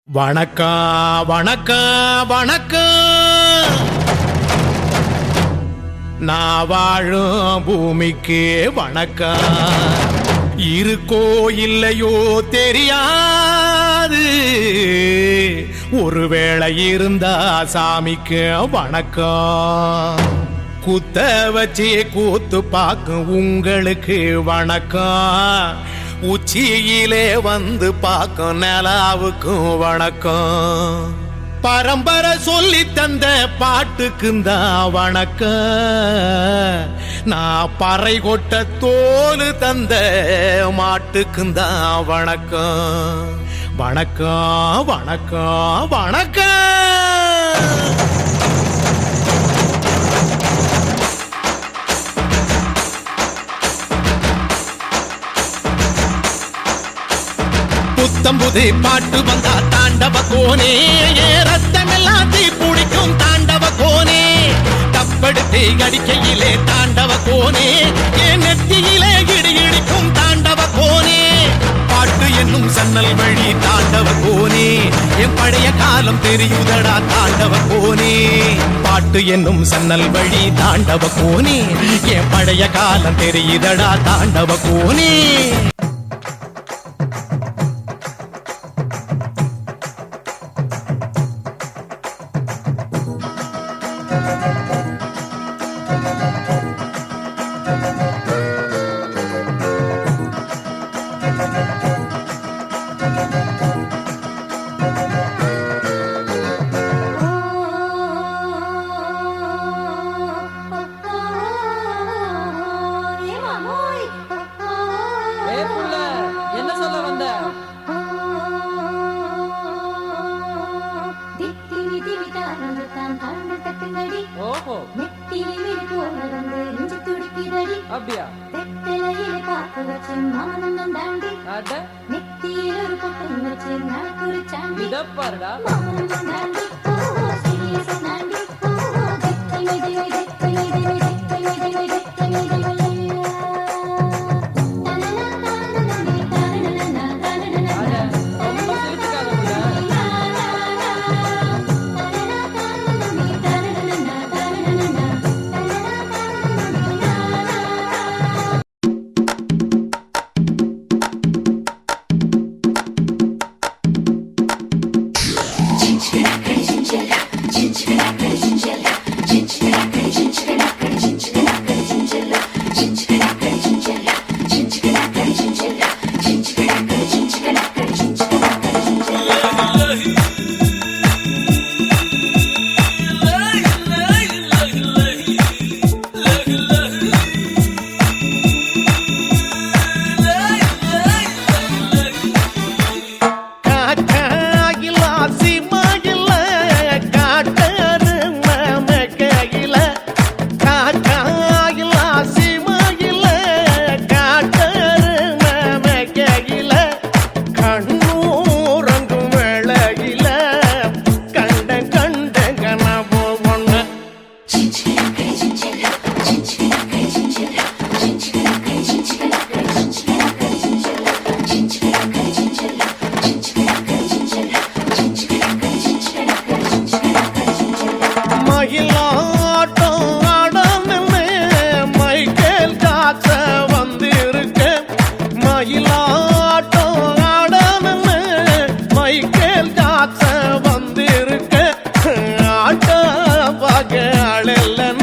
வணக்கம் வணக்கம் வணக்கம். நான் வாழும் பூமிக்கு வணக்கம். இருக்கோ இல்லையோ தெரியாது, ஒருவேளை இருந்தா சாமிக்கு வணக்கம். குத்த வச்சு கூத்து பார்க்கும் உங்களுக்கு வணக்கம். உச்சியிலே வந்து பார்க்கும் நிலாவுக்கும் வணக்கம். பரம்பரை சொல்லி தந்த பாட்டுக்குந்தா வணக்கம். நான் பறை கொட்ட தோல் தந்த மாட்டுக்குந்தா வணக்கம். வணக்கம் வணக்கம் வணக்கம். புத்தம்புது பாட்டு வந்தா தாண்டவ கோனே, ரத்தமெல்லாம் தீ பிடிக்கும் தாண்டவ கோனே. தப்படுத்து அடிக்கையிலே தாண்டவ கோனே, என் நெத்தியிலே இடி இடிக்கும் தாண்டவ கோனே. பாட்டு என்னும் சன்னல் வழி தாண்டவ கோனே, என் பழைய காலம் தெரியுதடா தாண்டவ கோனே. பாட்டு என்னும் சன்னல் வழி தாண்டவ கோனே, என் பழைய காலம் தெரியுதடா தாண்டவ கோனே. அப்படியா? இதப்பாருடா வந்திருக்க ஆட்ட பாக ஆளெல்லாம்